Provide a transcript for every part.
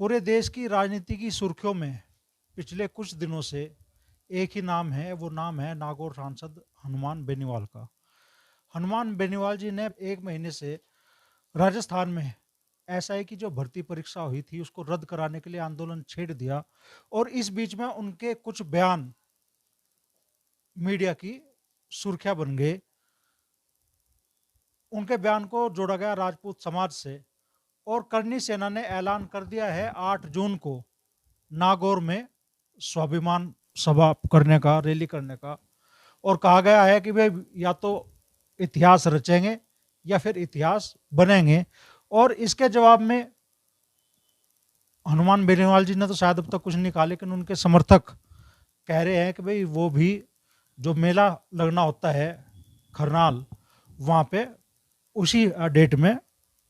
पूरे देश की राजनीति की सुर्खियों में पिछले कुछ दिनों से एक ही नाम है, वो नाम है नागौर सांसद हनुमान बेनीवाल का। हनुमान बेनीवाल जी ने 1 महीने से राजस्थान में एसआई की जो भर्ती परीक्षा हुई थी, उसको रद्द कराने के लिए आंदोलन छेड़ दिया और इस बीच में उनके कुछ बयान मीडिया की सुर्खियाँ बन गए। उनके बयान को जोड़ा गया राजपूत समाज से और करनी सेना ने ऐलान कर दिया है 8 जून को नागौर में स्वाभिमान सभा करने का, रैली करने का। और कहा गया है कि वे या तो इतिहास रचेंगे या फिर इतिहास बनेंगे। और इसके जवाब में हनुमान बेनीवाल जी ने तो शायद अब तक कुछ नहीं कहा, लेकिन उनके समर्थक कह रहे हैं कि भाई वो भी जो मेला लगना होता है खरनाल, वहाँ पे उसी डेट में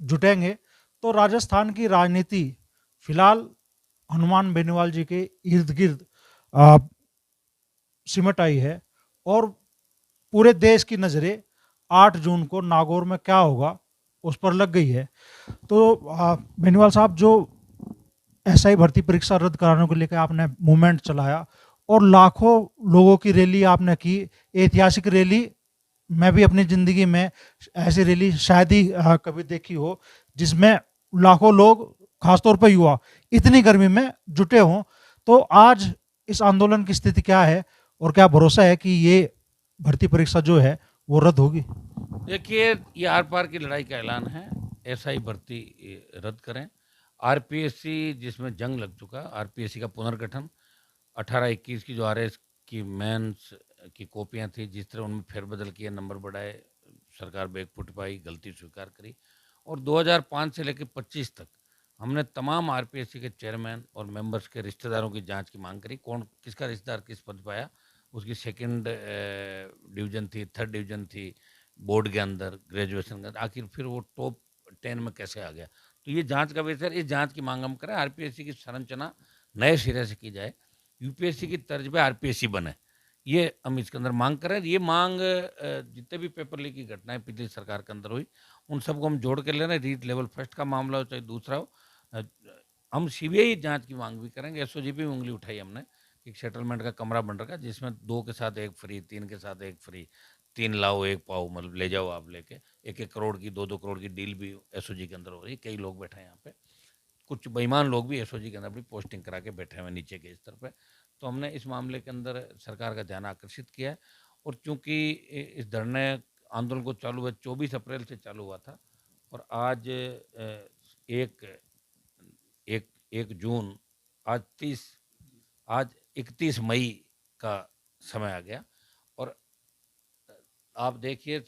जुटेंगे। तो राजस्थान की राजनीति फिलहाल हनुमान बेनीवाल जी के इर्द गिर्द सिमट आई है और पूरे देश की नज़रें 8 जून को नागौर में क्या होगा उस पर लग गई है। तो बेनीवाल साहब, जो एसआई भर्ती परीक्षा रद्द कराने को लेकर आपने मूवमेंट चलाया और लाखों लोगों की रैली आपने की, ऐतिहासिक रैली। मैं भी अपनी ज़िंदगी में ऐसी रैली शायद ही कभी देखी हो जिसमें लाखों लोग, खासतौर पर युवा, इतनी गर्मी में जुटे हों। तो आज इस आंदोलन की स्थिति क्या है और क्या भरोसा है कि ये भर्ती परीक्षा जो है वो रद्द होगी? देखिए, ये आर पार की लड़ाई का ऐलान है। एसआई भर्ती रद्द करें। आरपीएससी जिसमें जंग लग चुका, आरपीएससी का पुनर्गठन 18-21 की जो आरएस की मेंस की कॉपियां थी, जिस तरह उनमें फेरबदल किए, नंबर बढ़ाए, सरकार बैकफुट पाई, गलती स्वीकार करी। और 2005 से लेकर 25 तक हमने तमाम आरपीएससी के चेयरमैन और मेंबर्स के रिश्तेदारों की जांच की मांग करी। कौन किसका रिश्तेदार किस पद पाया, उसकी सेकंड डिवीजन थी, थर्ड डिवीजन थी, बोर्ड के अंदर, ग्रेजुएशन के अंदर, आखिर फिर वो टॉप 10 में कैसे आ गया। तो ये जांच का विषय, इस जांच की मांग हम करें। आरपीएससी की संरचना नए सिरे से की जाए, यूपीएससी की तर्ज पे आरपीएससी बने, ये हम इसके अंदर मांग करें। ये मांग जितने भी पेपर लीक की घटनाएं पिछली सरकार के अंदर हुई, उन सबको हम जोड़ के ले रहे हैं। रीट लेवल फर्स्ट का मामला हो चाहे दूसरा हो, हम सीबीआई जांच की मांग भी करेंगे। एसओजी पे भी उंगली उठाई हमने। एक सेटलमेंट का कमरा बन रखा, जिसमें 2 के साथ 1 फ्री, 3 के साथ 1 फ्री, 3 लाओ 1 पाओ, मतलब ले जाओ आप लेके। 1-1 करोड़ की, 2-2 करोड़ की डील भी एसओजी के अंदर हो रही। कई लोग बैठे हैं यहाँ पे, कुछ बेईमान लोग भी एसओजी के अंदर अपनी पोस्टिंग करा के बैठे हुए नीचे के स्तर पे। तो हमने इस मामले के अंदर सरकार का ध्यान आकर्षित किया है। और चूंकि इस धरने आंदोलन को चालू हुआ 24 अप्रैल से चालू हुआ था, और आज एक एक 1 जून, आज 31 मई का समय आ गया। और आप देखिए,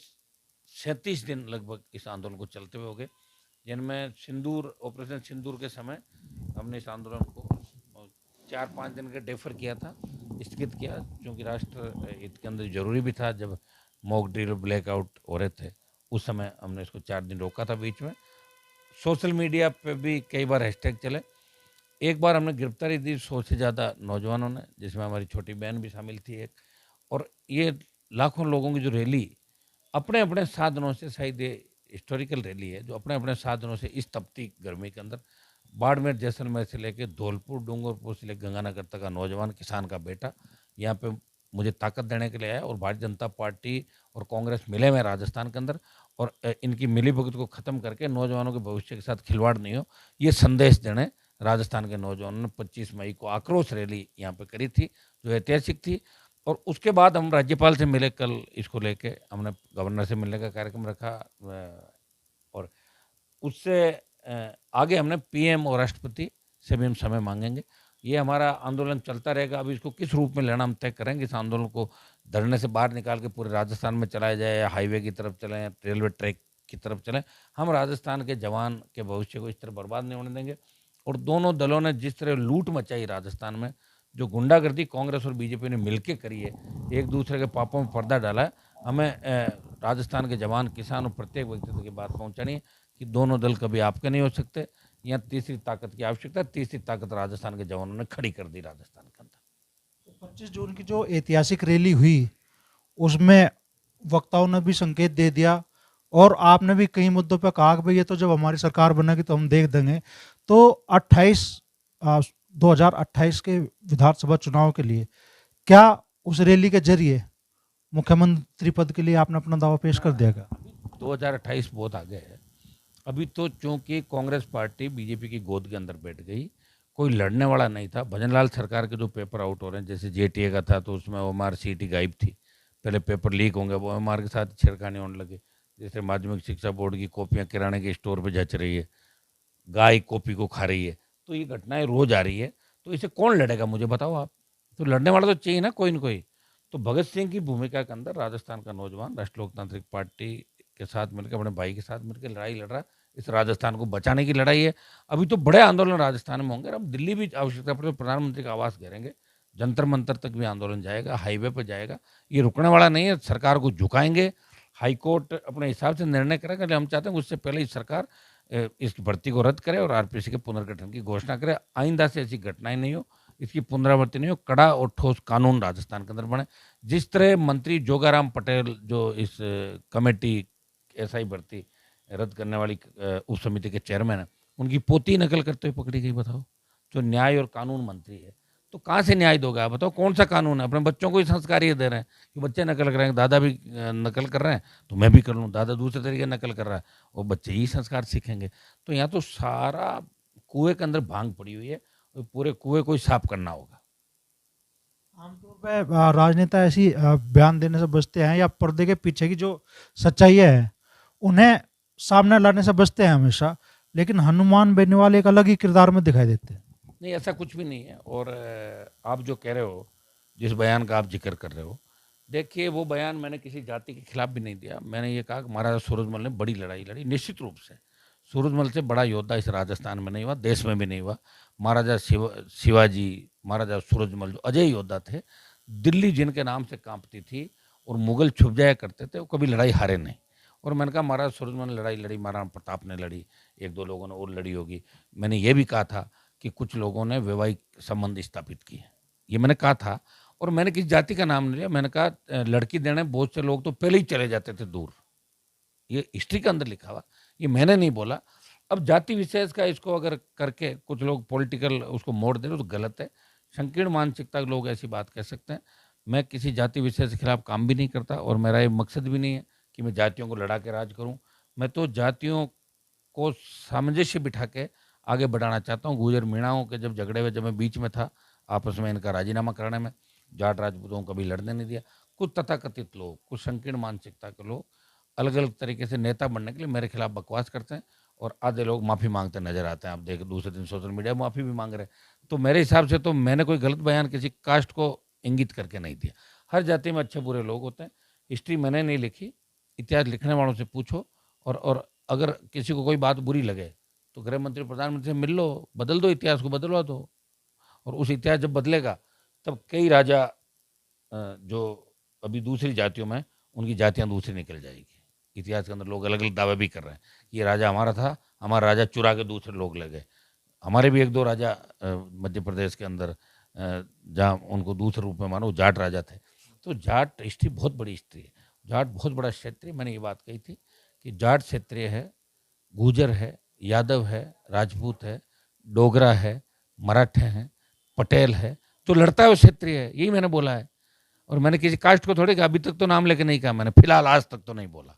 37 दिन लगभग इस आंदोलन को चलते हुए हो गए, जिनमें सिंदूर, ऑपरेशन सिंदूर के समय हमने इस आंदोलन को 4-5 दिन का डेफर किया था, स्थगित किया, क्योंकि राष्ट्र हित के अंदर जरूरी भी था। जब मॉक ड्रिल, ब्लैकआउट हो रहे थे, उस समय हमने इसको 4 दिन रोका था बीच में। सोशल मीडिया पे भी कई बार हैशटैग चले। एक बार हमने गिरफ्तारी दी 100 से ज़्यादा नौजवानों ने, जिसमें हमारी छोटी बहन भी शामिल थी एक। और ये लाखों लोगों की जो रैली अपने अपने साधनों से, शायद ये हिस्टोरिकल रैली है, जो अपने अपने साधनों से इस तपती गर्मी के अंदर बाड़मेर, जैसलमेर से लेकर धौलपुर, डूंगरपुर से लेकर गंगानगर तक का नौजवान, किसान का बेटा यहाँ पे मुझे ताकत देने के लिए आया। और भारतीय जनता पार्टी और कांग्रेस मिले हुए राजस्थान के अंदर, और इनकी मिलीभगत को ख़त्म करके नौजवानों के भविष्य के साथ खिलवाड़ नहीं हो, ये संदेश देने राजस्थान के नौजवानों ने 25 मई को आक्रोश रैली यहाँ पे करी थी, जो ऐतिहासिक थी। और उसके बाद हम राज्यपाल से मिले, कल इसको लेके हमने गवर्नर से मिलने का कार्यक्रम रखा। और उससे आगे हमने पीएम और राष्ट्रपति से भी हम समय मांगेंगे। ये हमारा आंदोलन चलता रहेगा। अभी इसको किस रूप में लेना हम तय करेंगे। इस आंदोलन को धरने से बाहर निकाल के पूरे राजस्थान में चलाया जाए, या हाईवे की तरफ चलें, या रेलवे ट्रैक की तरफ चलें, हम राजस्थान के जवान के भविष्य को इस तरह बर्बाद नहीं होने देंगे। और दोनों दलों ने जिस तरह लूट मचाई राजस्थान में, जो गुंडागर्दी कांग्रेस और बीजेपी ने मिलकर करी है, एक दूसरे के पापों में पर्दा डाला है, हमें राजस्थान के जवान, किसान और प्रत्येक व्यक्ति की बात पहुंचानी है कि दोनों दल कभी आपके नहीं हो सकते। यहाँ तीसरी ताकत की आवश्यकता है। तीसरी ताकत राजस्थान के जवानों ने खड़ी कर दी राजस्थान के अंदर। 25 जून की जो ऐतिहासिक रैली हुई, उसमें वक्ताओं ने भी संकेत दे दिया और आपने भी कई मुद्दों पर कहा कि भाई ये तो जब हमारी सरकार बनेगी तो हम देख देंगे। तो 28 2028 के विधानसभा चुनाव के लिए क्या उस रैली के जरिए मुख्यमंत्री पद के लिए आपने अपना दावा पेश कर दिया क्या? 2028 बहुत आगे है। अभी तो चूंकि कांग्रेस पार्टी बीजेपी की गोद के अंदर बैठ गई, कोई लड़ने वाला नहीं था। भजनलाल सरकार के जो पेपर आउट हो रहे हैं, जैसे जेटीए का था तो उसमें ओएमआर सीटी गायब थी, पहले पेपर लीक होंगे, वो ओएमआर के साथ छेड़खानी होने लगे। जैसे माध्यमिक शिक्षा बोर्ड की कॉपियाँ किराने के स्टोर पर जच रही है, गाय कॉपी को खा रही है, तो ये घटनाएं रोज आ रही है। तो इसे कौन लड़ेगा मुझे बताओ आप? तो लड़ने वाला तो चाहिए ना कोई न कोई। तो भगत सिंह की भूमिका के अंदर राजस्थान का नौजवान राष्ट्रीय लोकतांत्रिक पार्टी के साथ मिलकर, अपने भाई के साथ मिलकर लड़ाई लड़ रहा है। इस राजस्थान को बचाने की लड़ाई है। अभी तो बड़े आंदोलन राजस्थान में होंगे। अब दिल्ली भी आवश्यकता पड़े तो प्रधानमंत्री का आवास घेरेंगे, जंतर मंतर तक भी आंदोलन जाएगा, हाईवे पर जाएगा। ये रुकने वाला नहीं है। सरकार को झुकाएंगे, हाईकोर्ट अपने हिसाब से निर्णय करेगा। हम चाहते हैं उससे पहले ही सरकार इसकी भर्ती को रद्द करे और आरपीसी के पुनर्गठन की घोषणा करे। आइंदा से ऐसी घटनाएं नहीं हो, इसकी पुनरावृत्ति नहीं हो। कड़ा और ठोस कानून राजस्थान के अंदर बने। जिस तरह मंत्री जोगाराम पटेल जो इस कमेटी एसआई भर्ती रद्द करने वाली उप समिति के चेयरमैन है, उनकी पोती नकल करते हुए पकड़ी गई। बताओ, जो न्याय और कानून मंत्री है, तो कहाँ से न्याय दोगे आप? बताओ कौन सा कानून है? अपने बच्चों को ही संस्कार ये दे रहे हैं कि बच्चे नकल कर रहे हैं, दादा भी नकल कर रहे हैं तो मैं भी कर लूँ, दादा दूसरे तरीके नकल कर रहा है, वो बच्चे ही संस्कार सीखेंगे। तो यहाँ तो सारा कुएं के अंदर भांग पड़ी हुई है, और पूरे कुएं को ही साफ करना होगा। आमतौर पे राजनेता ऐसी बयान देने से बचते हैं या पर्दे के पीछे की जो सच्चाई है उन्हें सामने लाने से बचते हैं हमेशा, लेकिन हनुमान बेनीवाल एक अलग ही किरदार में दिखाई देते हैं। नहीं, ऐसा कुछ भी नहीं है। और आप जो कह रहे हो, जिस बयान का आप जिक्र कर रहे हो, देखिए वो बयान मैंने किसी जाति के खिलाफ भी नहीं दिया। मैंने ये कहा कि महाराजा सूरजमल ने बड़ी लड़ाई लड़ी। निश्चित रूप से सूरजमल से बड़ा योद्धा इस राजस्थान में नहीं हुआ, देश में भी नहीं हुआ। महाराजा शिवाजी, महाराजा सूरजमल जो अजय योद्धा थे, दिल्ली जिनके नाम से कांपती थी और मुगल छुप जाया करते थे, वो कभी लड़ाई हारे नहीं। और मैंने कहा महाराजा सूरजमल ने लड़ाई लड़ी, महाराणा प्रताप ने लड़ी, एक दो लोगों ने और लड़ी होगी। मैंने ये भी कहा था कि कुछ लोगों ने वैवाहिक संबंध स्थापित किए, ये मैंने कहा था। और मैंने किसी जाति का नाम नहीं लिया। मैंने कहा लड़की देने बहुत से लोग तो पहले ही चले जाते थे दूर, ये हिस्ट्री के अंदर लिखा हुआ, ये मैंने नहीं बोला। अब जाति विशेष का इसको अगर करके कुछ लोग पॉलिटिकल उसको मोड़ दे रहे तो गलत है। संकीर्ण मानसिकता के लोग ऐसी बात कह सकते हैं। मैं किसी जाति विशेष के खिलाफ काम भी नहीं करता और मेरा ये मकसद भी नहीं है कि मैं जातियों को लड़ा के राज करूं। मैं तो जातियों को सामंजस्य बिठा के आगे बढ़ाना चाहता हूँ। गुजर मीणाओं के जब झगड़े हुए, जब मैं बीच में था आपस में इनका राजीनामा कराने में, जाट राजपूतों को कभी लड़ने नहीं दिया। कुछ तथाकथित लोग, कुछ संकीर्ण मानसिकता के लोग अलग अलग तरीके से नेता बनने के लिए मेरे खिलाफ बकवास करते हैं और आधे लोग माफ़ी मांगते नजर आते हैं। आप देख, दूसरे दिन सोशल मीडिया में माफ़ी भी मांग रहे हैं। तो मेरे हिसाब से तो मैंने कोई गलत बयान किसी कास्ट को इंगित करके नहीं दिया। हर जाति में अच्छे बुरे लोग होते हैं। हिस्ट्री मैंने नहीं लिखी, इतिहास लिखने वालों से पूछो। और अगर किसी को कोई बात बुरी लगे तो गृह मंत्री प्रधानमंत्री से मिल लो, बदल दो, इतिहास को बदलवा दो। और उस इतिहास जब बदलेगा तब कई राजा जो अभी दूसरी जातियों में, उनकी जातियां दूसरी निकल जाएगी। इतिहास के अंदर लोग अलग अलग दावे भी कर रहे हैं, ये राजा हमारा था, हमारा राजा चुरा के दूसरे लोग ले गए। हमारे भी एक दो राजा मध्य प्रदेश के अंदर जहाँ उनको दूसरे रूप में मानो जाट राजा थे। तो जाट हिस्ट्री बहुत बड़ी हिस्ट्री है, जाट बहुत बड़ा क्षेत्रीय। मैंने ये बात कही थी कि जाट क्षेत्रीय है, गुर्जर है, यादव है, राजपूत है, डोगरा है, मराठे हैं, पटेल है। तो लड़ता है वो क्षेत्रीय है, यही मैंने बोला है। और मैंने किसी कास्ट को थोड़ी कहा, अभी तक तो नाम लेके नहीं कहा मैंने, फिलहाल आज तक तो नहीं बोला।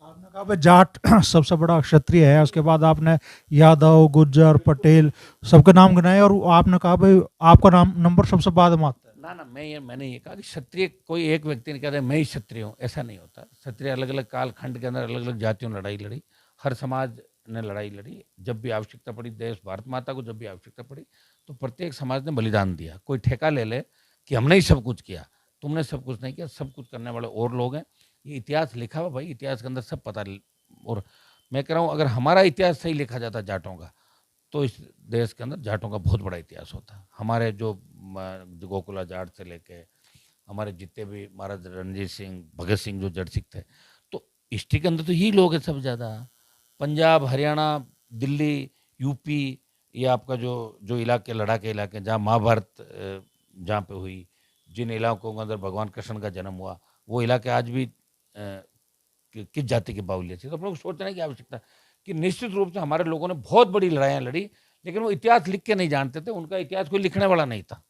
आपने कहा भाई जाट सबसे बड़ा क्षत्रिय है, उसके बाद आपने यादव, गुज्जर, पटेल सबके नाम गिनाए और आपने कहा भाई आपका नाम नंबर सबसे बाद में आता है। ना, मैंने ये कहा कि क्षत्रिय कोई एक व्यक्ति ने कहता मैं ही क्षत्रिय हूँ, ऐसा नहीं होता। क्षत्रिय अलग अलग काल खंड के अंदर अलग अलग जातियों ने लड़ाई लड़ी, हर समाज ने लड़ाई लड़ी। जब भी आवश्यकता पड़ी, देश भारत माता को जब भी आवश्यकता पड़ी, तो प्रत्येक समाज ने बलिदान दिया। कोई ठेका ले ले कि हमने ही सब कुछ किया, तुमने सब कुछ नहीं किया। सब कुछ करने वाले और लोग हैं। ये इतिहास लिखा हुआ भाई, इतिहास के अंदर सब पता। और मैं कह रहा हूँ, अगर हमारा इतिहास सही लिखा जाता जाटों का, तो इस देश के अंदर जाटों का बहुत बड़ा इतिहास होता। हमारे जो गोकुला जाट से लेके हमारे जितने भी महाराज रणजीत सिंह, भगत सिंह जो जट सिख थे, तो हिस्ट्री के अंदर तो यही लोग हैं सब ज़्यादा। पंजाब, हरियाणा, दिल्ली, यूपी, ये आपका जो जो इलाके, लड़ाके इलाके जहाँ महाभारत जहाँ पे हुई, जिन इलाकों के अंदर भगवान कृष्ण का जन्म हुआ, वो इलाके आज भी किस जाति के बाहुल्य थे। तो हम लोग सोचने की आवश्यकता कि निश्चित रूप से हमारे लोगों ने बहुत बड़ी लड़ाइयाँ लड़ी, लेकिन वो इतिहास लिख के नहीं जानते थे, उनका इतिहास कोई लिखने वाला नहीं था,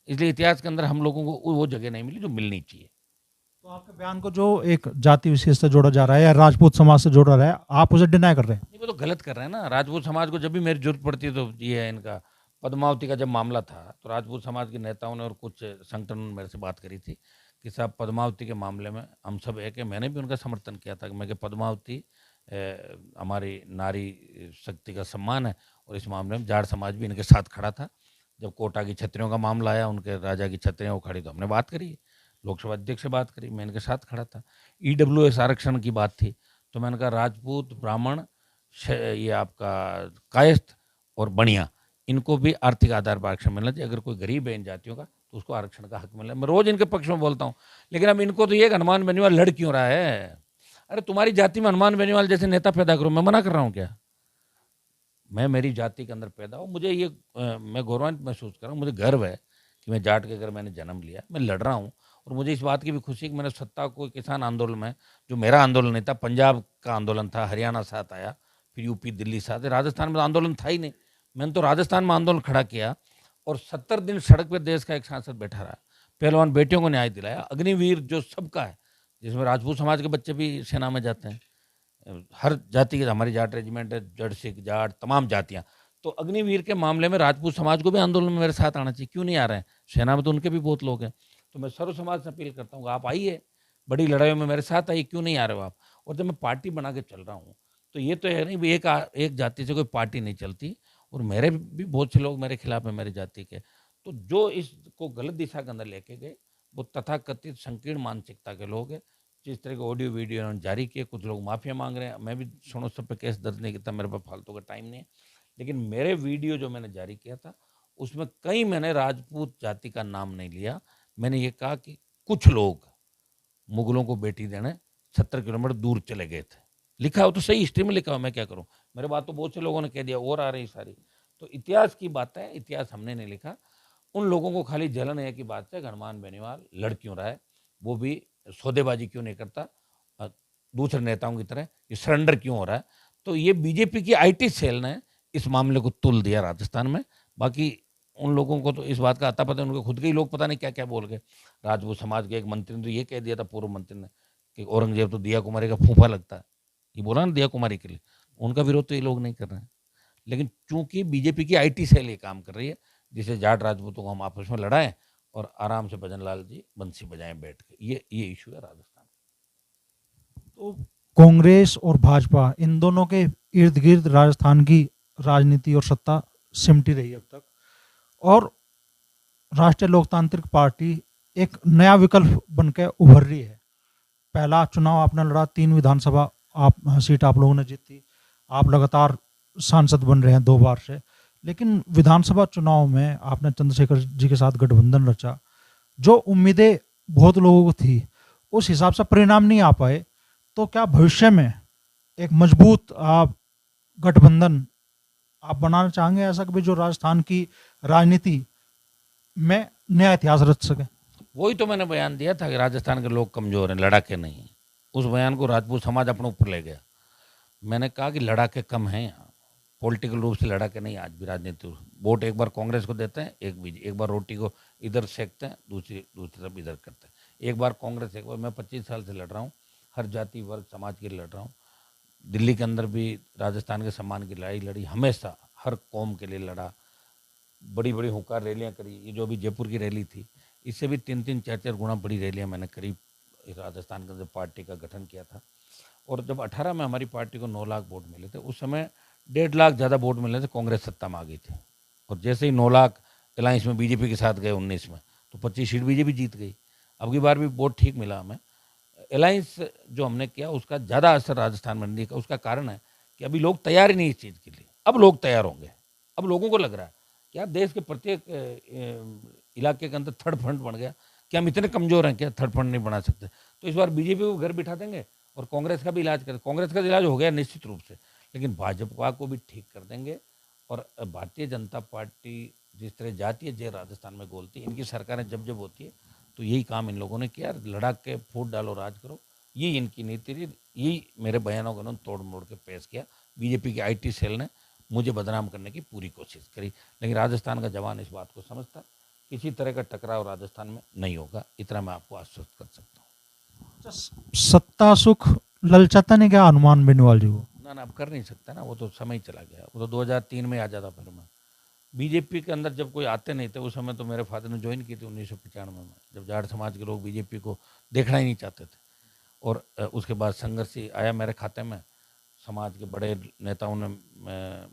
इसलिए इतिहास के अंदर हम लोगों को वो जगह नहीं मिली जो मिलनी चाहिए। तो आपके बयान को जो एक जाति विशेष से जोड़ा जा रहा है या राजपूत समाज से जोड़ा रहा है, आप उसे डिनाई कर रहे हैं? नहीं, वो तो गलत कर रहे हैं ना। राजपूत समाज को जब भी मेरी जरूरत पड़ती है तो ये है इनका। पद्मावती का जब मामला था तो राजपूत समाज के नेताओं ने और कुछ संगठनों ने मेरे से बात करी थी कि साहब पद्मावती के मामले में हम सब एक है। मैंने भी उनका समर्थन किया था कि मैं कि पद्मावती हमारी नारी शक्ति का सम्मान है, और इस मामले में जाट समाज भी इनके साथ खड़ा था। जब कोटा की छत्रियों का मामला आया, उनके राजा की छत्रियाँ उखाड़ी, तो हमने बात करी, लोकसभा अध्यक्ष से बात करी, मैं इनके साथ खड़ा था। EWS आरक्षण की बात थी तो मैंने कहा राजपूत, ब्राह्मण, ये आपका कायस्थ और बनिया, इनको भी आर्थिक आधार पर आरक्षण मिलना चाहिए। अगर कोई गरीब है इन जातियों का तो उसको आरक्षण का हक मिले। मैं रोज इनके पक्ष में बोलता हूँ, लेकिन अब इनको तो ये हनुमान बेनीवाल लड़ क्यों रहा है? अरे तुम्हारी जाति में हनुमान बेनीवाल जैसे नेता पैदा करो, मैं मना कर रहा हूँ क्या? मैं मेरी जाति के अंदर पैदा हूँ, मुझे ये मैं गौरवान्वित महसूस कर रहा हूँ, मुझे गर्व है कि मैं जाट के घर मैंने जन्म लिया, मैं लड़ रहा हूँ। और मुझे इस बात की भी खुशी कि मैंने सत्ता को किसान आंदोलन में, जो मेरा आंदोलन नहीं था, पंजाब का आंदोलन था, हरियाणा साथ आया, फिर यूपी दिल्ली साथ, राजस्थान में तो आंदोलन था ही नहीं। मैंने तो राजस्थान में आंदोलन खड़ा किया और 70 दिन सड़क पर देश का एक सांसद बैठा रहा, पहलवान बेटियों को न्याय दिलाया, अग्निवीर जो सबका है, जिसमें राजपूत समाज के बच्चे भी सेना में जाते हैं, हर जाति के, हमारी जाट रेजिमेंट है, जड़ सिख जाट तमाम जातियाँ। तो अग्निवीर के मामले में राजपूत समाज को भी आंदोलन में मेरे साथ आना चाहिए, क्यों नहीं आ रहे हैं? सेना में तो उनके भी बहुत लोग हैं। तो मैं सर्व समाज से अपील करता हूँ, आप आइए, बड़ी लड़ाइयों में मेरे साथ आइए, क्यों नहीं आ रहे हो आप? और जब मैं पार्टी बना के चल रहा हूँ तो ये तो है नहीं भी एक जाति से कोई पार्टी नहीं चलती, और मेरे भी बहुत से लोग मेरे खिलाफ हैं मेरी जाति के। तो जो इसको गलत दिशा के अंदर लेके गए वो तथाकथित संकीर्ण मानसिकता के लोग हैं। जिस तरह के ऑडियो वीडियो उन्होंने जारी किए, कुछ लोग माफिया मांग रहे हैं, मैं भी सुनो सब पे केस दर्ज नहीं किया, मेरे पास फालतू का टाइम नहीं है। लेकिन मेरे वीडियो जो मैंने जारी किया था उसमें कहीं मैंने राजपूत जाति का नाम नहीं लिया। मैंने ये कहा कि कुछ लोग मुगलों को बेटी देने 70 किलोमीटर दूर चले गए थे। लिखा हो तो सही, हिस्ट्री में लिखा हो, मैं क्या करूं? मेरे बात तो बहुत से लोगों ने कह दिया, और आ रही सारी। तो इतिहास की बात है, इतिहास हमने नहीं लिखा। उन लोगों को खाली जलन है कि बात है हनुमान बेनीवाल लड़ क्यों रहा है, वो भी सौदेबाजी क्यों नहीं करता दूसरे नेताओं की तरह, ये सरेंडर क्यों हो रहा है? तो ये बीजेपी की IT सेल ने इस मामले को तुल दिया राजस्थान में। बाकी उन लोगों को तो इस बात का आता पता है, उनके खुद के ही लोग पता नहीं क्या क्या बोल गए। राजपूत समाज के एक मंत्री ने तो ये कह दिया था, पूर्व मंत्री ने, कि औरंगजेब तो दिया कुमारी का फूफा लगता है। ये बोला ना दिया कुमारी के लिए, उनका विरोध तो ये लोग नहीं कर रहे हैं। लेकिन चूंकि बीजेपी की IT सेल ये काम कर रही है, जिसे जाट राजपूतों को हम आपस में लड़ाएं और आराम से भजन लाल जी बंसी बजाएं बैठ के, ये इशू है राजस्थान। तो कांग्रेस और भाजपा इन दोनों के इर्द गिर्द राजस्थान की राजनीति और सत्ता सिमटी रही अब तक, और राष्ट्रीय लोकतांत्रिक पार्टी एक नया विकल्प बनकर उभर रही है। पहला चुनाव आपने लड़ा, 3 विधानसभा सीट आप लोगों ने जीती, आप लगातार सांसद बन रहे हैं 2 बार से। लेकिन विधानसभा चुनाव में आपने चंद्रशेखर जी के साथ गठबंधन रचा, जो उम्मीदें बहुत लोगों को थी उस हिसाब से परिणाम नहीं आ पाए। तो क्या भविष्य में एक मजबूत गठबंधन आप बनाना चाहेंगे, ऐसा कि जो राजस्थान की राजनीति में नया इतिहास रच सके? वही तो मैंने बयान दिया था कि राजस्थान के लोग कमजोर हैं, लड़ाके नहीं। उस बयान को राजपूत समाज अपने ऊपर ले गया। मैंने कहा कि लड़ाके कम हैं यहाँ, पॉलिटिकल रूप से लड़ाके नहीं। आज भी राजनीति वोट एक बार कांग्रेस को देते हैं, एक बार रोटी को इधर सेकते हैं, दूसरी तरफ इधर करते हैं। एक बार कांग्रेस, एक बार मैं 25 साल से लड़ रहा हूँ, हर जाति वर्ग समाज के लिए लड़ रहा हूँ। दिल्ली के अंदर भी राजस्थान के सम्मान की लड़ाई लड़ी, हमेशा हर कौम के लिए लड़ा, बड़ी बड़ी हुंकार रैलियाँ करी। ये जो भी जयपुर की रैली थी, इससे भी 3-3, 4-4 गुना बड़ी रैलियाँ मैंने करी। राजस्थान के अंदर पार्टी का गठन किया था, और जब 18 में हमारी पार्टी को 9 लाख वोट मिले थे, उस समय 1.5 लाख ज़्यादा वोट मिले थे, कांग्रेस सत्ता में आ गई थी। और जैसे ही 9 लाख अलायंस में बीजेपी के साथ गए 19 में, तो 25 सीट बीजेपी जीत गई। अब की बार भी वोट ठीक मिला हमें। अलायंस जो हमने किया उसका ज़्यादा असर राजस्थान में नहीं दिखा। उसका कारण है कि अभी लोग तैयार ही नहीं इस चीज़ के लिए। अब लोग तैयार होंगे। अब लोगों को लग रहा है कि यार देश के प्रत्येक इलाके के अंदर थर्ड फ्रंट बन गया, कि हम इतने कमज़ोर हैं, क्या थर्ड फ्रंट नहीं बना सकते? तो इस बार बीजेपी को घर बिठा देंगे और कांग्रेस का भी इलाज करें। कांग्रेस का इलाज हो गया निश्चित रूप से, लेकिन भाजपा को भी ठीक कर देंगे। और भारतीय जनता पार्टी जिस तरह जाती है, जय राजस्थान में बोलती है, इनकी सरकारें जब जब होती है तो यही काम इन लोगों ने किया, लड़ा के फूट डालो राज करो, यही इनकी नीति रही। यही मेरे बयानों को उन्होंने तोड़ मोड़ के पेश किया बीजेपी की IT सेल ने। मुझे बदनाम करने की पूरी कोशिश करी। लेकिन राजस्थान का जवान इस बात को समझता, किसी तरह का टकराव राजस्थान में नहीं होगा, इतना मैं आपको आश्वस्त कर सकता हूँ। सत्ता सुख ललचाता नहीं क्या हनुमान बेनीवाल जी को? ना अब कर नहीं सकता ना, वो तो समय ही चला गया। वो तो 2003 में आ जाता। फिर मैं बीजेपी के अंदर जब कोई आते नहीं थे, उस समय तो मेरे फादर ने ज्वाइन की थी 1995 में, जब जाट समाज के लोग बीजेपी को देखना ही नहीं चाहते थे। और उसके बाद संघर्ष ही आया मेरे खाते में। समाज के बड़े नेताओं ने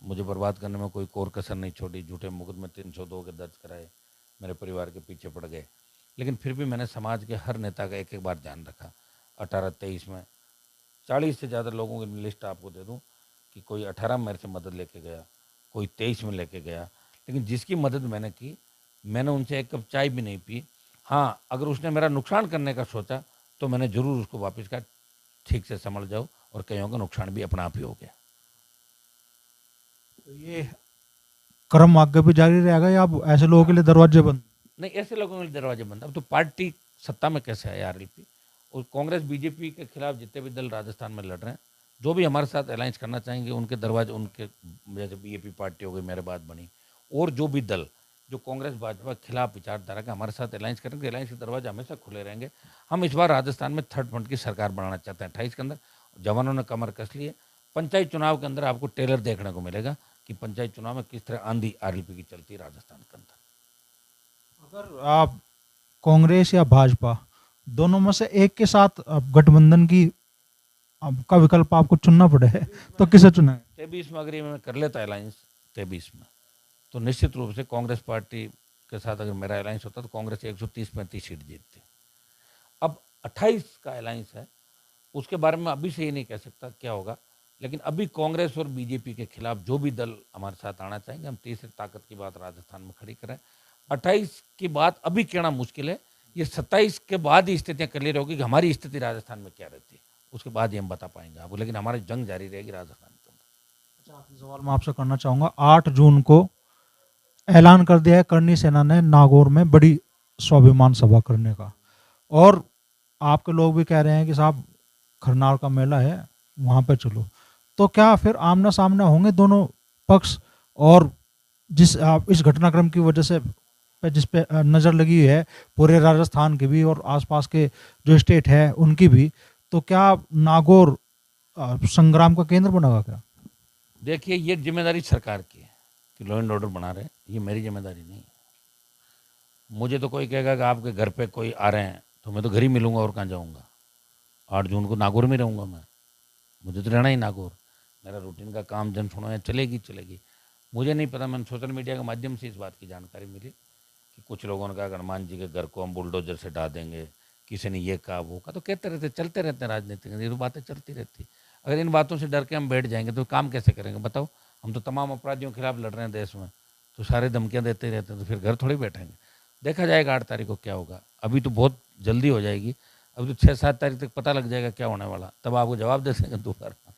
मुझे बर्बाद करने में कोई कोर कसर नहीं छोड़ी, झूठे मुकदमे 302 के दर्ज कराए, मेरे परिवार के पीछे पड़ गए। लेकिन फिर भी मैंने समाज के हर नेता का एक एक बार ध्यान रखा। 18-23 में 40 से ज़्यादा लोगों की लिस्ट आपको दे दूं कि कोई 18 में मेरे से मदद लेके गया, कोई 23 में लेके गया, लेकिन जिसकी मदद मैंने की, मैंने उनसे एक कप चाय भी नहीं पी। हाँ, अगर उसने मेरा नुकसान करने का सोचा तो मैंने ज़रूर उसको वापस कहा, ठीक से संभल जाओ, और कईयों का नुकसान भी अपना आप ही हो गया। तो ये क्रम आगे भी जारी रहेगा या अब ऐसे लोगों के लिए दरवाजे बंद? नहीं, ऐसे लोगों के लिए दरवाजे बंद। अब तो पार्टी सत्ता में कैसे है आरएलपी, और कांग्रेस बीजेपी के खिलाफ जितने भी दल राजस्थान में लड़ रहे हैं, जो भी हमारे साथ अलायंस करना चाहेंगे, उनके दरवाजे, उनके जैसे बीजेपी पार्टी हो गई, मेरे बाद बनी, और जो भी दल जो कांग्रेस भाजपा के खिलाफ विचारधारा का हमारे साथ अलायंस करेंगे, अलायंस के दरवाजे हमेशा खुले रहेंगे। हम इस बार राजस्थान में थर्ड फ्रंट की सरकार बनाना चाहते हैं। 28 के अंदर जवानों ने कमर कस ली है। पंचायत चुनाव के अंदर आपको टेलर देखने को मिलेगा कि पंचायत चुनाव में किस तरह आंधी आरएलपी की चलती है राजस्थान के अंदर। अगर आप कांग्रेस या भाजपा दोनों में से एक के साथ गठबंधन की का विकल्प आपको चुनना पड़े तो किसे चुना? 23 में अगर ये मैं कर लेता अलायंस 23 में, तो निश्चित रूप से कांग्रेस पार्टी के साथ अगर मेरा अलायंस होता तो कांग्रेस 130-35 सीट जीतती। अब 28 का अलायंस है, उसके बारे में अभी से ये नहीं कह सकता क्या होगा, लेकिन अभी कांग्रेस और बीजेपी के खिलाफ जो भी दल हमारे साथ आना चाहेंगे, हम तीसरी ताकत की बात राजस्थान में खड़ी करें। 28 की बात अभी कहना मुश्किल है, ये 27 के बाद ही स्थितियाँ क्लियर होगी कि हमारी स्थिति राजस्थान में क्या रहती है, उसके बाद ही हम बता पाएंगे आपको। लेकिन हमारी जंग जारी रहेगी राजस्थान के अंदर। अच्छा, आखिरी सवाल मैं आपसे करना चाहूँगा। 8 जून को ऐलान कर दिया है करणी सेना ने नागौर में बड़ी स्वाभिमान सभा करने का, और आपके लोग भी कह रहे हैं कि साहब खरनाल का मेला है वहाँ पे चलो, तो क्या फिर आमना सामना होंगे दोनों पक्ष? और जिस इस घटनाक्रम की वजह से जिस पे नज़र लगी है पूरे राजस्थान की भी और आसपास के जो स्टेट है उनकी भी, तो क्या नागौर संग्राम का केंद्र बनेगा क्या? देखिए, ये जिम्मेदारी सरकार की है कि लॉ एंड ऑर्डर बना रहे हैं, ये मेरी जिम्मेदारी नहीं है। मुझे तो कोई कहेगा कि आपके घर पे कोई आ रहे हैं तो मैं तो घर ही मिलूंगा, और कहाँ जाऊंगा। 8 जून को नागौर में रहूंगा मैं, मुझे तो रहना ही नागौर। मेरा रूटीन का काम जन सुनो चलेगी। मुझे नहीं पता, मैंने सोशल मीडिया के माध्यम से इस बात की जानकारी मिली कि कुछ लोगों ने कहा हनुमान जी के घर को हम बुलडोजर से ढा देंगे, किसी ने ये कहा वो कहा, तो कहते रहते, चलते रहते हैं राजनीति में, ये तो बातें चलती रहती। अगर इन बातों से डर के हम बैठ जाएंगे तो काम कैसे करेंगे बताओ? हम तो तमाम अपराधियों के खिलाफ लड़ रहे हैं देश में, तो सारे धमकियाँ देते रहते हैं, तो फिर घर थोड़ी बैठेंगे। देखा जाएगा 8 तारीख को क्या होगा, अभी तो बहुत जल्दी हो जाएगी, अभी तो 6-7 तारीख तक पता लग जाएगा क्या होने वाला, तब आपको जवाब दे देंगे दोबारा।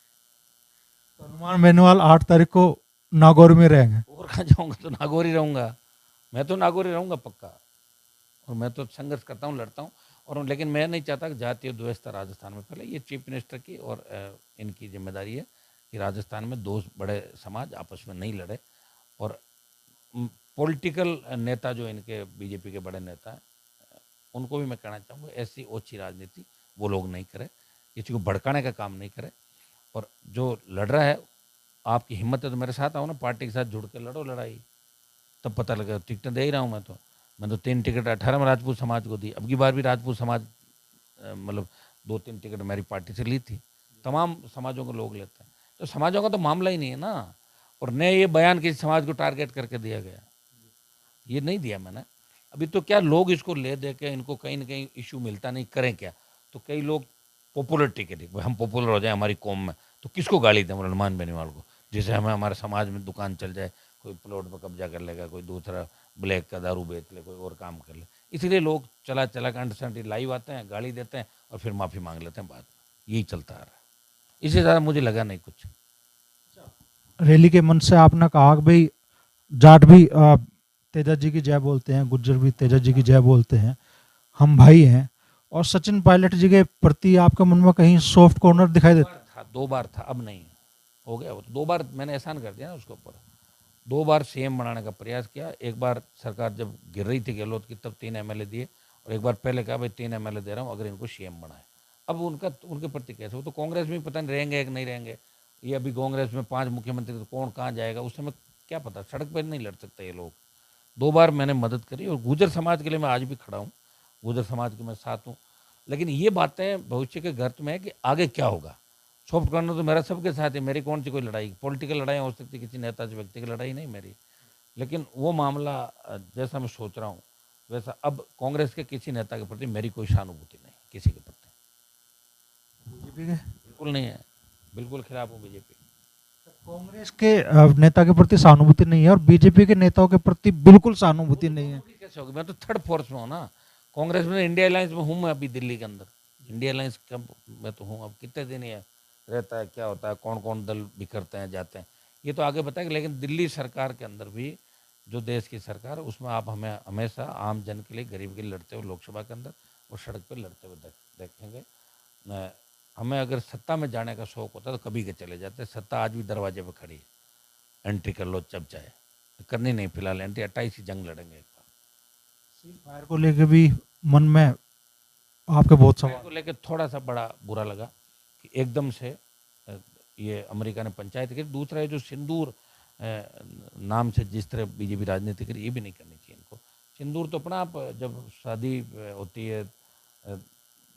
हनुमान बेनीवाल 8 तारीख को नागौर में रहेंगे? और कहाँ जाऊँगा, तो नागौर ही रहूँगा, मैं तो नागौर ही रहूँगा पक्का। और मैं तो संघर्ष करता हूँ, लड़ता हूँ, और लेकिन मैं नहीं चाहता कि जातीय द्वेषता राजस्थान में फैले। ये चीफ मिनिस्टर की और इनकी जिम्मेदारी है कि राजस्थान में दो बड़े समाज आपस में नहीं लड़े, और पॉलिटिकल नेता जो इनके बीजेपी के बड़े नेता हैं, उनको भी मैं कहना चाहूँगा ऐसी ओछी राजनीति वो लोग नहीं करें, किसी को भड़काने का काम नहीं करें। और जो लड़ रहा है, आपकी हिम्मत है तो मेरे साथ आओ ना, पार्टी के साथ जुड़ के लड़ो लड़ाई, तब पता लगेगा। टिकटें दे ही रहा हूँ मैं तो 3 टिकट 18 में राजपूत समाज को दी, अब की बार भी राजपूत समाज मतलब 2-3 टिकट मेरी पार्टी से ली थी। तमाम समाजों को लोग लेते हैं, तो समाजों का तो मामला ही नहीं है ना। और नए ये बयान किसी समाज को टारगेट करके दिया गया, ये नहीं दिया मैंने। अभी तो क्या लोग इसको ले दे के इनको कहीं ना कहीं इशू मिलता नहीं, करें क्या? तो कई लोग पॉपुलरिटी के लिए, हम पॉपुलर हो जाए हमारी कौम में, तो किसको गाली दें? हनुमान बेनीवाल को, जिसे हमें हमारे समाज में दुकान चल जाए, कोई प्लॉट पर कब्जा कर लेगा, कोई दूसरा ब्लैक का दारू बेच ले, कोई और काम कर ले। इसलिए लोग चला के अंडरस्टैंड लाइव आते हैं, गाली देते हैं और फिर माफ़ी मांग लेते हैं बाद में। यही चलता आ रहा है, इससे ज़्यादा मुझे लगा नहीं कुछ। रैली के मंच से आपने कहा कि भाई जाट भी तेजा जी की जय बोलते हैं, गुज्जर भी तेजा जी की जय बोलते हैं, हम भाई हैं, और सचिन पायलट जी के प्रति आपके मन में कहीं सॉफ्ट कॉर्नर दिखाई देता है? 2 बार था, अब नहीं, हो गया। वो तो 2 बार मैंने एहसान कर दिया ना उसके ऊपर। 2 बार सीएम बनाने का प्रयास किया। एक बार सरकार जब गिर रही थी गहलोत की तब 3 एमएलए दिए, और एक बार पहले कहा भाई 3 एमएलए दे रहा हूँ अगर इनको सीएम बनाए। अब उनके प्रति कैसे, वो तो कांग्रेस में पता नहीं रहेंगे कि नहीं रहेंगे। ये अभी कांग्रेस में 5 मुख्यमंत्री, तो कौन कहाँ जाएगा उस समय क्या पता, सड़क पर नहीं लड़ सकते ये लोग। 2 बार मैंने मदद करी, और गुर्जर समाज के लिए मैं आज भी खड़ा हूँ, गुर्जर समाज के मैं साथ हूँ। लेकिन ये बातें भविष्य के गर्त में है कि आगे क्या होगा। सॉफ्ट कॉर्नर तो मेरा सबके साथ है, मेरी कौन सी कोई लड़ाई, पॉलिटिकल लड़ाई हो सकती, किसी नेता से व्यक्ति की लड़ाई नहीं मेरी। लेकिन वो मामला जैसा मैं सोच रहा हूँ वैसा अब कांग्रेस के किसी नेता के प्रति मेरी कोई सहानुभूति नहीं, किसी के प्रति बीजेपी के बिल्कुल नहीं है, बिल्कुल खिलाफ हूँ बीजेपी। कांग्रेस के नेता के प्रति सहानुभूति नहीं है और बीजेपी के नेताओं के प्रति बिल्कुल सहानुभूति नहीं है। कैसे होगी, मैं तो थर्ड फोर्स में हूँ ना। कांग्रेस में इंडिया अलायंस में हूँ मैं अभी दिल्ली के अंदर, इंडिया अलायंस कब मैं तो हूँ। अब कितने दिन ये रहता है, क्या होता है, कौन कौन दल बिखरते हैं जाते हैं, ये तो आगे बताएगा। लेकिन दिल्ली सरकार के अंदर भी जो देश की सरकार है उसमें आप हमें हमेशा आम जन के लिए, गरीब के लिए लड़ते हुए लोकसभा के अंदर और सड़क पर लड़ते हुए देखेंगे। हमें अगर सत्ता में जाने का शौक होता तो कभी के चले जाते। सत्ता आज भी दरवाजे पर खड़ी है, एंट्री कर लो जब चाहे, करनी नहीं फिलहाल एंट्री। 28 ही जंग लड़ेंगे एक बार। सीज फायर को लेके भी मन में आपके बहुत सवाल को लेकर थोड़ा सा बड़ा बुरा लगा कि एकदम से ये अमेरिका ने पंचायत की। दूसरा है जो सिंदूर नाम से जिस तरह बीजेपी राजनीति करी, ये भी नहीं करनी चाहिए इनको। सिंदूर तो अपना आप जब शादी होती है,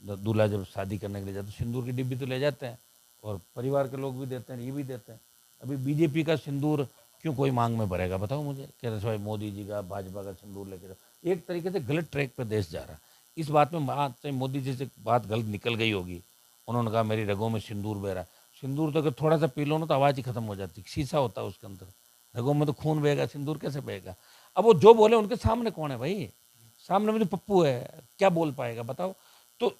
दूल्हा जब शादी करने के लिए जाते सिंदूर की डिब्बी तो ले जाते हैं, और परिवार के लोग भी देते हैं, ये भी देते हैं। अभी बीजेपी का सिंदूर क्यों कोई मांग में भरेगा बताओ मुझे। कह रहे भाई मोदी जी का, भाजपा का सिंदूर लेके जाओ। एक तरीके से गलत ट्रैक पर देश जा रहा है। इस बात में बात मोदी जी से बात गलत निकल गई होगी, उन्होंने कहा मेरी रगों में सिंदूर बह रहा है। सिंदूर तो अगर थोड़ा सा पी लो ना तो आवाज़ ही खत्म हो जाती, शीशा होता है उसके अंदर, रगों में तो खून बहेगा, सिंदूर कैसे बहेगा। अब वो जो बोले उनके सामने कौन है भाई, सामने में तो पप्पू है, क्या बोल पाएगा बताओ। तो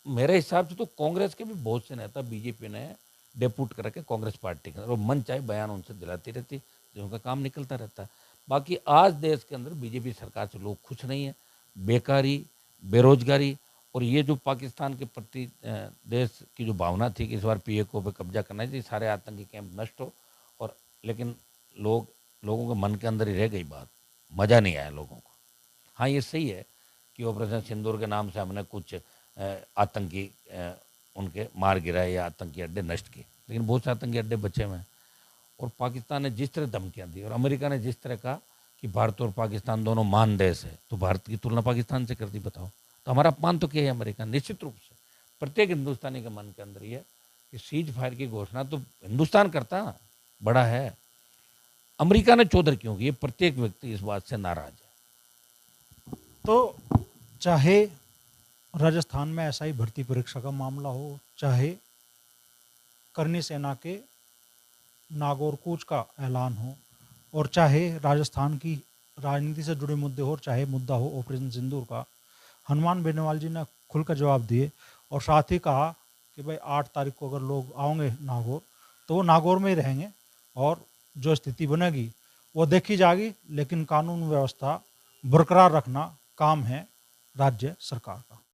मेरे हिसाब से तो कांग्रेस के भी बहुत से नेता बीजेपी ने डेपुट करके कांग्रेस पार्टी के अंदर, और मन चाहे बयान उनसे दिलाती रहती, जो उनका काम निकलता रहता है। बाकी आज देश के अंदर बीजेपी सरकार से लोग खुश नहीं है। बेकारी, बेरोजगारी, और ये जो पाकिस्तान के प्रति देश की जो भावना थी कि इस बार पीएको पे कब्जा करना चाहिए, सारे आतंकी कैंप नष्ट हो, और लेकिन लोगों के मन के अंदर ही रह गई बात, मज़ा नहीं आया लोगों को। हाँ ये सही है कि ऑपरेशन सिंदूर के नाम से हमने कुछ आतंकी उनके मार गिराए या आतंकी अड्डे नष्ट किए, लेकिन बहुत से आतंकी अड्डे बचे हुए हैं। और पाकिस्तान ने जिस तरह धमकियाँ दी और अमेरिका ने जिस तरह कहा कि भारत और पाकिस्तान दोनों मान देश है, तो भारत की तुलना पाकिस्तान से कर दी बताओ। तो हमारा अपमान तो किया है अमेरिका निश्चित रूप से। प्रत्येक हिंदुस्तानी के मन के अंदर ये कि सीज फायर की घोषणा तो हिंदुस्तान करता बड़ा है, अमेरिका ने चौधर क्यों की, ये प्रत्येक व्यक्ति इस बात से नाराज है। तो चाहे राजस्थान में एसआई भर्ती परीक्षा का मामला हो, चाहे करनी सेना के नागौर कूच का ऐलान हो, और चाहे राजस्थान की राजनीति से जुड़े मुद्दे हो, चाहे मुद्दा हो ऑपरेशन सिंदूर का, हनुमान बेनीवाल जी ने खुलकर जवाब दिए। और साथ ही कहा कि भाई 8 तारीख को अगर लोग आओगे नागौर तो वो नागौर में ही रहेंगे, और जो स्थिति बनेगी वो देखी जाएगी, लेकिन कानून व्यवस्था बरकरार रखना काम है राज्य सरकार का।